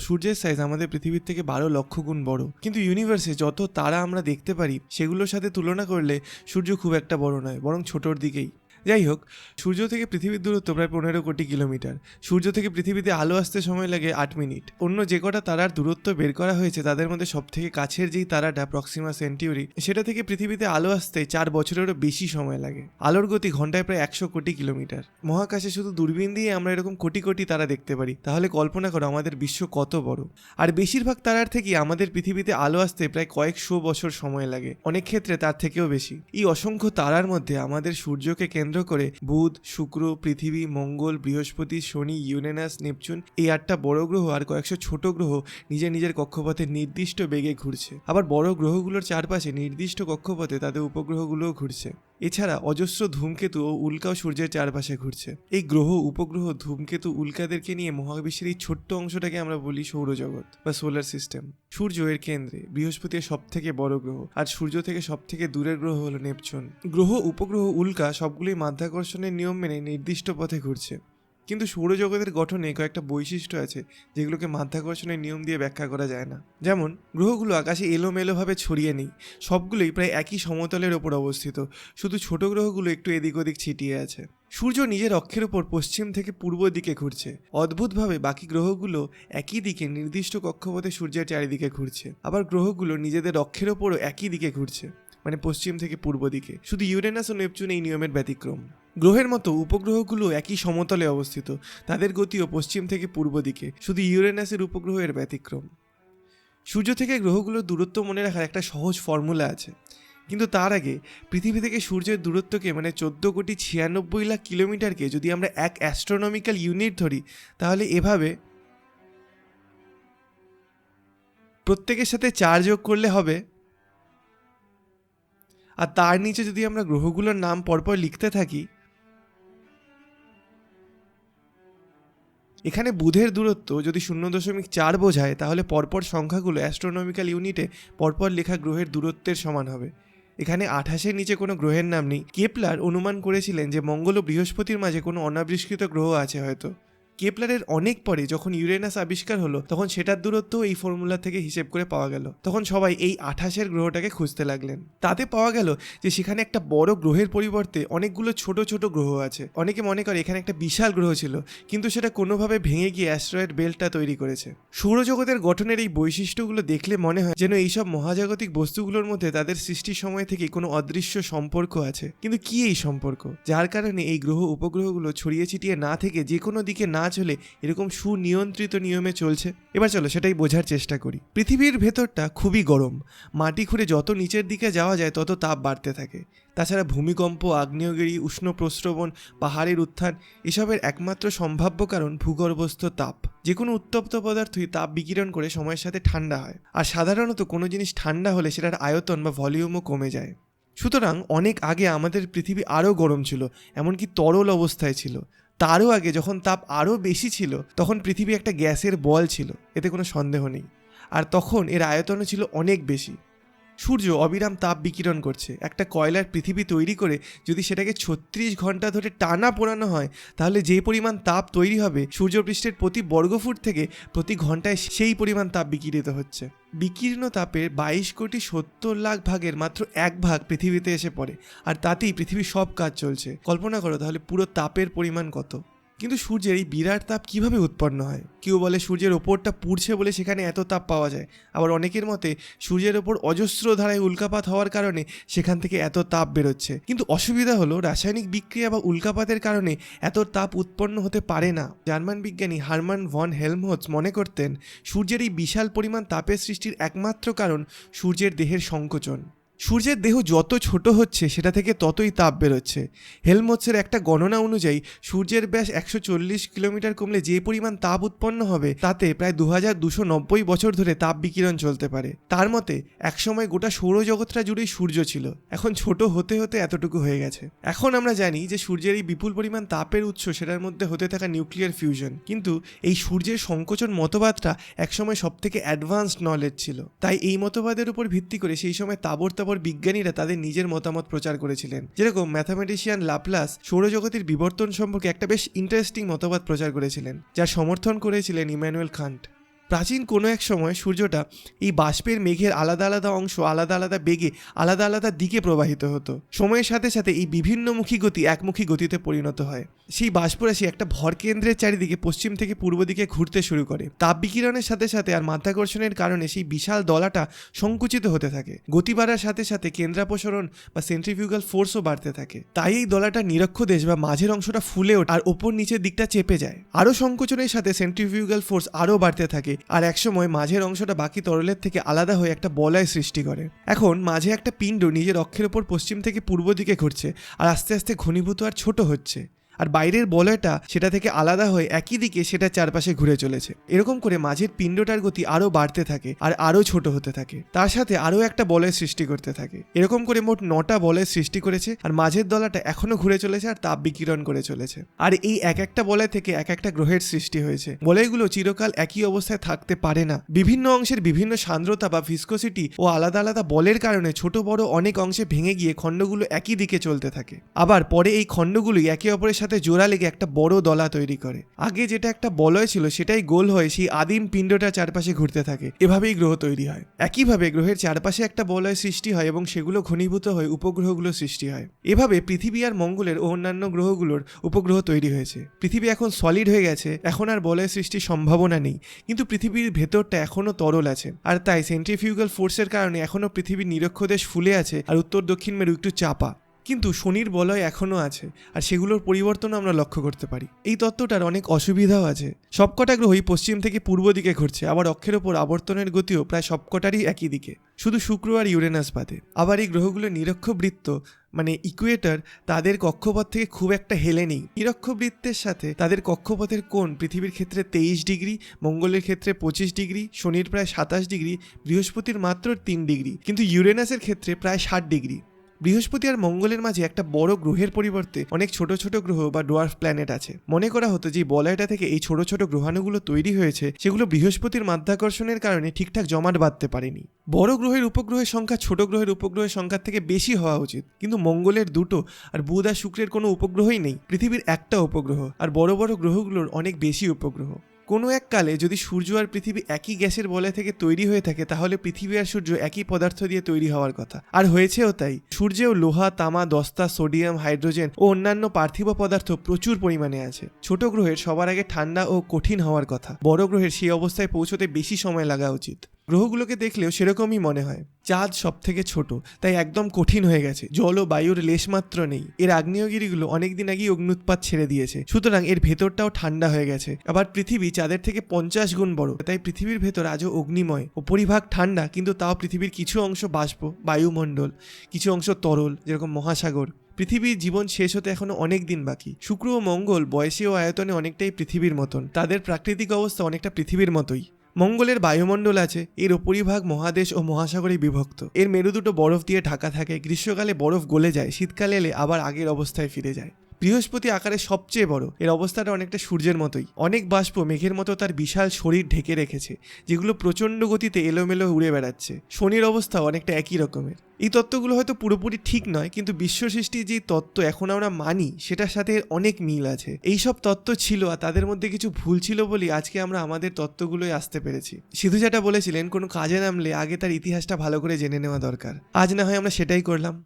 সূর্যের সাইজ আমাদের পৃথিবীর থেকে 12 লক্ষ গুণ বড়, কিন্তু ইউনিভার্সে যত তারা আমরা দেখতে পারি সেগুলোর সাথে তুলনা করলে সূর্য খুব একটা বড় নয়, বরং ছোটোর দিকেই। যাই হোক, সূর্য থেকে পৃথিবীর দূরত্ব প্রায় 15 কোটি কিলোমিটার। সূর্য থেকে পৃথিবীতে আলো আসতে সময় লাগে 8 মিনিট। অন্য যে কটা তারার দূরত্ব বের করা হয়েছে তাদের মধ্যে সবথেকে কাছের যেই তারাটা প্রক্সিমা সেন্টিউরি, সেটা থেকে পৃথিবীতে আলো আসতে 4 বছরেরও বেশি সময় লাগে। আলোর গতি ঘন্টায় প্রায় 100 কোটি কিলোমিটার। মহাকাশে শুধু দূরবীন দিয়ে আমরা এরকম কোটি কোটি তারা দেখতে পারি, তাহলে কল্পনা করো আমাদের বিশ্ব কত বড়। আর বেশিরভাগ তারার থেকেই আমাদের পৃথিবীতে আলো আসতে প্রায় কয়েকশো বছর সময় লাগে, অনেক ক্ষেত্রে তার থেকেও বেশি। এই অসংখ্য তারার মধ্যে আমাদের সূর্যকে কেন্দ্র করে বুধ, শুক্র, পৃথিবী, মঙ্গল, বৃহস্পতি, শনি, ইউরেনাস, নেপচুন, এই 8টা বড় গ্রহ আর কয়েকশো ছোট গ্রহ নিজের নিজের কক্ষপথে নির্দিষ্ট বেগে ঘুরছে। আবার বড় গ্রহগুলোর চারপাশে নির্দিষ্ট কক্ষপথে তাদের উপগ্রহগুলোও ঘুরছে। এছাড়া অজস্র ধূমকেতু ও উল্কাও সূর্যের চারপাশে ঘুরছে। এই গ্রহ, উপগ্রহ, ধূমকেতু, উল্কাদেরকে নিয়ে মহাবিশ্বের এই ছোট্ট অংশটাকে আমরা বলি সৌরজগৎ বা সোলার সিস্টেম। সূর্য এর কেন্দ্রে, বৃহস্পতি সব থেকে বড় গ্রহ, আর সূর্য থেকে সব থেকে দূরের গ্রহ হলো নেপচুন। গ্রহ, উপগ্রহ, উল্কা সবগুলোই মাধ্যাকর্ষণের নিয়ম মেনে নির্দিষ্ট পথে ঘুরছে। কিন্তু সৌরজগতের গঠনে কয়েকটা বৈশিষ্ট্য আছে যেগুলোকে মাধ্যাকর্ষণের নিয়ম দিয়ে ব্যাখ্যা করা যায় না। যেমন, গ্রহগুলো আকাশে এলোমেলোভাবে ছড়িয়ে নেই, সবগুলোই প্রায় একই সমতলের ওপর অবস্থিত, শুধু ছোট গ্রহগুলো একটু এদিক ওদিক ছিটিয়ে আছে। সূর্য নিজের অক্ষের ওপর পশ্চিম থেকে পূর্ব দিকে ঘুরছে। অদ্ভুতভাবে বাকি গ্রহগুলো একই দিকে নির্দিষ্ট কক্ষপথে সূর্যের চারিদিকে ঘুরছে। আবার গ্রহগুলো নিজেদের অক্ষের ওপরও একই দিকে ঘুরছে, মানে পশ্চিম থেকে পূর্ব দিকে। শুধু ইউরেনাস ও নেপচুন এই নিয়মের ব্যতিক্রম। গ্রহের মতো উপগ্রহগুলো একই সমতলে অবস্থিত, তাদের গতিও পশ্চিম থেকে পূর্ব দিকে, শুধু ইউরেনাসের উপগ্রহের ব্যতিক্রম। সূর্য থেকে গ্রহগুলোর দূরত্ব মনে রাখার একটা সহজ ফর্মুলা আছে, কিন্তু তার আগে পৃথিবী থেকে সূর্যের দূরত্বকে, মানে 14,96,00,000 কিলোমিটারকে যদি আমরা এক অ্যাস্ট্রোনমিক্যাল ইউনিট ধরি, তাহলে এভাবে প্রত্যেকের সাথে 4 যোগ করলে হবে। আর তার নিচে যদি আমরা গ্রহগুলোর নাম পরপর লিখতে থাকি, এখানে বুধের দূরত্ব যদি 0.4 বোঝায়, তাহলে পরপর সংখ্যাগুলো অ্যাস্ট্রোনমিক্যাল ইউনিটে পরপর লেখা গ্রহের দূরত্বের সমান হবে। এখানে 28-এর নিচে কোনো গ্রহের নাম নেই। কেপলার অনুমান করেছিলেন যে মঙ্গল ও বৃহস্পতির মাঝে কোনো অনাবিষ্কৃত গ্রহ আছে হয়তো। কেপলারের অনেক পরে যখন ইউরেনাস আবিষ্কার হলো, তখন সেটার দূরত্ব এই ফর্মুলা থেকে হিসেব করে পাওয়া গেল। তখন সবাই এই 28-এর গ্রহটাকে খুঁজতে লাগলেন। তাতে পাওয়া গেল যে সেখানে একটা বড় গ্রহের পরিবর্তে অনেকগুলো ছোট ছোট গ্রহ আছে। অনেকে মনে করে এখানে একটা বিশাল গ্রহ ছিল, কিন্তু সেটা কোনোভাবে ভেঙে গিয়ে অ্যাস্ট্রয়েড বেল্টটা তৈরি করেছে। সৌরজগতের গঠনের এই বৈশিষ্ট্যগুলো দেখলে মনে হয় যেন এইসব মহাজাগতিক বস্তুগুলোর মধ্যে তাদের সৃষ্টির সময় থেকে কোনো অদৃশ্য সম্পর্ক আছে। কিন্তু কি এই সম্পর্ক, যার কারণে এই গ্রহ উপগ্রহগুলো ছড়িয়ে ছিটিয়ে না থেকে যে কোনো দিকে না চলে এরকম সুনিয়ন্ত্রিত নিয়মে চলছে? এবার চলো সেটাই বোঝার চেষ্টা করি। পৃথিবীর ভেতরটা খুবই গরম। মাটি খুঁড়ে যত নিচের দিকে যাওয়া যায় তত তাপ বাড়তে থাকে। তাছাড়া ভূমিকম্প, আগ্নেয়গিরি, উষ্ণ প্রস্রবণ, পাহাড়ের উত্থান, এসবের একমাত্র সম্ভাব্য কারণ ভূগর্ভস্থ তাপ। যে কোনো উত্তপ্ত পদার্থই তাপ বিকিরণ করে সময়ের সাথে ঠান্ডা হয়, আর সাধারণত কোনো জিনিস ঠান্ডা হলে সেটার আয়তন বা ভলিউমও কমে যায়। সুতরাং অনেক আগে আমাদের পৃথিবী আরও গরম ছিল, এমনকি তরল অবস্থায় ছিল। তারও আগে যখন তাপ আরও বেশি ছিল, তখন পৃথিবী একটা গ্যাসের বল ছিল, এতে কোনো সন্দেহ নেই। আর তখন এর আয়তনও ছিল অনেক বেশি। সূর্য অবিরাম তাপ বিকিরণ করছে। একটা কয়লার পৃথিবী তৈরি করে যদি সেটাকে 36 ঘন্টা ধরে টানা পোড়ানো হয়, তাহলে যে পরিমাণ তাপ তৈরি হবে, সূর্যপৃষ্ঠের প্রতি বর্গফুট থেকে প্রতি ঘন্টায় সেই পরিমাণ তাপ বিকিরিত হচ্ছে। বিকীর্ণ তাপের 22,70,00,000 ভাগের মাত্র 1 ভাগ পৃথিবীতে এসে পড়ে, আর তাতেই পৃথিবীর সব কাজ চলছে। কল্পনা করো তাহলে পুরো তাপের পরিমাণ কত। কিন্তু সূর্যের এই বিরাট তাপ কিভাবে উৎপন্ন হয়? কেউ বলে সূর্যের ওপরটা পুড়ছে বলে সেখানে এত তাপ পাওয়া যায়। আবার অনেকের মতে সূর্যের ওপর অজস্র ধারায় উল্কাপাত হওয়ার কারণে সেখান থেকে এত তাপ বেরোচ্ছে। কিন্তু অসুবিধা হলো রাসায়নিক বিক্রিয়া বা উল্কাপাতের কারণে এত তাপ উৎপন্ন হতে পারে না। জার্মান বিজ্ঞানী হারমান ভন হেলমহোলৎস মনে করতেন সূর্যের এই বিশাল পরিমাণ তাপের সৃষ্টির একমাত্র কারণ সূর্যের দেহের সংকোচন। সূর্যের দেহ যত ছোট হচ্ছে সেটা থেকে ততই তাপ বেরোচ্ছে। হেলমহোলৎসের একটা গণনা অনুযায়ী সূর্যের ব্যাস 140 কিলোমিটার কমলে যে পরিমাণ তাপ উৎপন্ন হবে, তাতে প্রায় 2290 বছর ধরে তাপ বিকিরণ চলতে পারে। তার মতে একসময় গোটা সৌরজগৎটা জুড়েই সূর্য ছিল, এখন ছোট হতে হতে এতটুকু হয়ে গেছে। এখন আমরা জানি যে সূর্যের এই বিপুল পরিমাণ তাপের উৎস সেটার মধ্যে হতে থাকা নিউক্লিয়ার ফিউশন, কিন্তু এই সূর্যের সংকোচন মতবাদটা একসময় সবথেকে অ্যাডভান্সড নলেজ ছিল। তাই এই মতবাদের উপর ভিত্তি করে সেই সময় তাবর বিজ্ঞানীরা তাদের নিজের মতামত প্রচার করেছিলেন। যেরকম ম্যাথামেটিশিয়ান লাপ্লাস সৌরজগতের বিবর্তন সম্পর্কে একটা বেশ ইন্টারেস্টিং মতবাদ প্রচার করেছিলেন, যার সমর্থন করেছিলেন ইমানুয়েল কান্ট। প্রাচীন কোনো এক সময় সূর্যটা এই বাষ্পের মেঘের আলাদা আলাদা অংশ আলাদা আলাদা বেগে আলাদা আলাদা দিকে প্রবাহিত হতো। সময়ের সাথে সাথে এই বিভিন্নমুখী গতি একমুখী গতিতে পরিণত হয়। সেই বাষ্পরাশি একটা ভরকেন্দ্রের চারিদিকে পশ্চিম থেকে পূর্ব দিকে ঘুরতে শুরু করে। তাপ বিকিরণের সাথে সাথে আর মাধ্যাকর্ষণের কারণে সেই বিশাল দলাটা সংকুচিত হতে থাকে। গতি বাড়ার সাথে সাথে কেন্দ্রাপসরণ বা সেন্ট্রিফিউগাল ফোর্সও বাড়তে থাকে। তাই এই দলাটা নিরক্ষদেশ বা মাঝের অংশটা ফুলে ওঠে আর ওপর নিচের দিকটা চেপে যায়। আরও সংকোচনের সাথে সেন্ট্রিফিউগাল ফোর্স আরও বাড়তে থাকে আর একসময় মাঝের অংশটা বাকি তরলের থেকে আলাদা হয়ে একটা বলয় সৃষ্টি করে। এখন মাঝে একটা পিণ্ড নিজের অক্ষের ওপর পশ্চিম থেকে পূর্ব দিকে ঘুরছে আর আস্তে আস্তে ঘনীভূত আর ছোট হচ্ছে। আর বাইরের বলয়টা সেটা থেকে আলাদা হয়ে একই দিকে সেটা চারপাশে ঘুরে চলেছে। এরকম করে মাঝের পিণ্ডটার গতি আরও বাড়তে থাকে আর আরও ছোট হতে থাকে। তার সাথে আরও একটা বলয় সৃষ্টি করতে থাকে। এরকম করে মোট 9টা বলয় সৃষ্টি করেছে আর মাঝের দলাটা এখনো ঘুরে চলেছে আর তাপ বিকিরণ করে চলেছে। আর এই এক একটা বলয় থেকে এক একটা গ্রহের সৃষ্টি হয়েছে। বলয়গুলো চিরকাল একই অবস্থায় থাকতে পারে না। বিভিন্ন অংশের বিভিন্ন সান্দ্রতা বা ভিসকোসিটি ও আলাদা আলাদা বলের কারণে ছোট বড় অনেক অংশে ভেঙে গিয়ে খণ্ডগুলো একই দিকে চলতে থাকে। আবার পরে এই খণ্ডগুলি একে অপরের সাথে জোড়া লেগে একটা বড় দলা তৈরি করে। আগে যেটা একটা বলয় ছিল সেটাই গোল হয়ে সেই আদিম পিণ্ডটার চারপাশে ঘুরতে থাকে। এভাবেই গ্রহ তৈরি হয়। একইভাবে গ্রহের চারপাশে একটা বলয় সৃষ্টি হয় এবং সেগুলো ঘনীভূত হয়ে উপগ্রহগুলো সৃষ্টি হয়। এভাবে পৃথিবী আর মঙ্গলের ও অন্যান্য গ্রহগুলোর উপগ্রহ তৈরি হয়েছে। পৃথিবী এখন সলিড হয়ে গেছে, এখন আর বলয় সৃষ্টির সম্ভাবনা নেই, কিন্তু পৃথিবীর ভেতরটা এখনো তরল আছে। আর তাই সেন্ট্রিফিউগাল ফোর্সের কারণে এখনো পৃথিবীর নিরক্ষদেশ ফুলে আছে আর উত্তর দক্ষিণ মেরু একটু চাপা। কিন্তু শনির বলয় এখনও আছে আর সেগুলোর পরিবর্তনও আমরা লক্ষ্য করতে পারি। এই তত্ত্বটার অনেক অসুবিধাও আছে। সবকটা গ্রহই পশ্চিম থেকে পূর্ব দিকে ঘুরছে, আবার অক্ষের ওপর আবর্তনের গতিও প্রায় সবকটারই একই দিকে, শুধু শুক্র আর ইউরেনাস বাদে। আবার এই গ্রহগুলো নিরক্ষবৃত্ত মানে ইকুয়েটর তাদের কক্ষপথ থেকে খুব একটা হেলে নেই। নিরক্ষবৃত্তের সাথে তাদের কক্ষপথের কোণ পৃথিবীর ক্ষেত্রে 23 ডিগ্রি, মঙ্গলের ক্ষেত্রে 25 ডিগ্রি, শনির প্রায় 27 ডিগ্রি, বৃহস্পতির মাত্র 3 ডিগ্রি, কিন্তু ইউরেনাসের ক্ষেত্রে প্রায় 60 ডিগ্রি। বৃহস্পতি আর মঙ্গলের মাঝে একটা বড় গ্রহের পরিবর্তে অনেক ছোট ছোট গ্রহ বা ডোয়ার্ফ প্ল্যানেট আছে। মনে করা হতো যে বলয়টা থেকে এই ছোট ছোট গ্রহাণুগুলো তৈরি হয়েছে, সেগুলো বৃহস্পতির মাধ্যাকর্ষণের কারণে ঠিকঠাক জমাট বাঁধতে পারেনি। বড় গ্রহের উপগ্রহের সংখ্যা ছোট গ্রহের উপগ্রহের সংখ্যার থেকে বেশি হওয়া উচিত, কিন্তু মঙ্গলের 2টো আর বুধ আর শুক্রের কোনো উপগ্রহই নেই। পৃথিবীর একটা উপগ্রহ আর বড় বড় গ্রহগুলোর অনেক বেশি উপগ্রহ। কোনো এক কালে যদি সূর্য আর পৃথিবী একই গ্যাসের বলয় থেকে তৈরি হয়ে থাকে, তাহলে পৃথিবী আর সূর্য একই পদার্থ দিয়ে তৈরি হওয়ার কথা, আর হয়েছেও তাই। সূর্যেও লোহা, তামা, দস্তা, সোডিয়াম, হাইড্রোজেন ও অন্যান্য পার্থিব পদার্থ প্রচুর পরিমাণে আছে। ছোট গ্রহের সবার আগে ঠান্ডা ও কঠিন হওয়ার কথা, বড় গ্রহের সেই অবস্থায় পৌঁছতে বেশি সময় লাগা উচিত। গ্রহগুলোকে দেখলেও সেরকমই মনে হয়। চাঁদ সব থেকে ছোট, তাই একদম কঠিন হয়ে গেছে, জল ও বায়ুর লেশমাত্র নেই। এর আগ্নেয়গিরিগুলো অনেকদিন আগেই অগ্নুৎপাত ছেড়ে দিয়েছে, সুতরাং এর ভেতরটাও ঠান্ডা হয়ে গেছে। আবার পৃথিবী চাঁদের থেকে 50 গুণ বড়, তাই পৃথিবীর ভেতর আজও অগ্নিময় ও পরিভাগ ঠান্ডা, কিন্তু তাও পৃথিবীর কিছু অংশ বাষ্প, বায়ুমণ্ডল, কিছু অংশ তরল যেরকম মহাসাগর। পৃথিবীর জীবন শেষ হতে এখনো অনেক দিন বাকি। শুক্র ও মঙ্গল বয়সে ও আয়তনে অনেকটাই পৃথিবীর মতন, তাদের প্রাকৃতিক অবস্থা অনেকটা পৃথিবীর মতোই। মঙ্গলের বায়ুমণ্ডল আছে, এর উপরিভাগ মহাদেশ ও মহাসাগরে বিভক্ত। এর মেরু দুটো বরফ দিয়ে ঢাকা থাকে, গ্রীষ্মকালে বরফ গলে যায়, শীতকালে এলে আবার আগের অবস্থায় ফিরে যায়। বৃহস্পতি আকারে সবচেয়ে বড়, এর অবস্থাটা অনেকটা সূর্যের মতোই। অনেক বাষ্প মেঘের মতো তার বিশাল শরীর ঢেকে রেখেছে, যেগুলো প্রচণ্ড গতিতে এলোমেলো উড়ে বেড়াচ্ছে। শনির অবস্থা অনেকটা একই রকমের। এই তত্ত্বগুলো হয়তো পুরোপুরি ঠিক নয়, কিন্তু বিশ্ব সৃষ্টির যে তত্ত্ব এখন আমরা মানি সেটার সাথে অনেক মিল আছে। এই সব তত্ত্ব ছিল আর তাদের মধ্যে কিছু ভুল ছিল বলেই আজকে আমরা আমাদের তত্ত্বগুলোই আসতে পেরেছি। সিধু যেটা বলেছিলেন, কোনো কাজে নামলে আগে তার ইতিহাসটা ভালো করে জেনে নেওয়া দরকার। আজ না হয় আমরা সেটাই করলাম।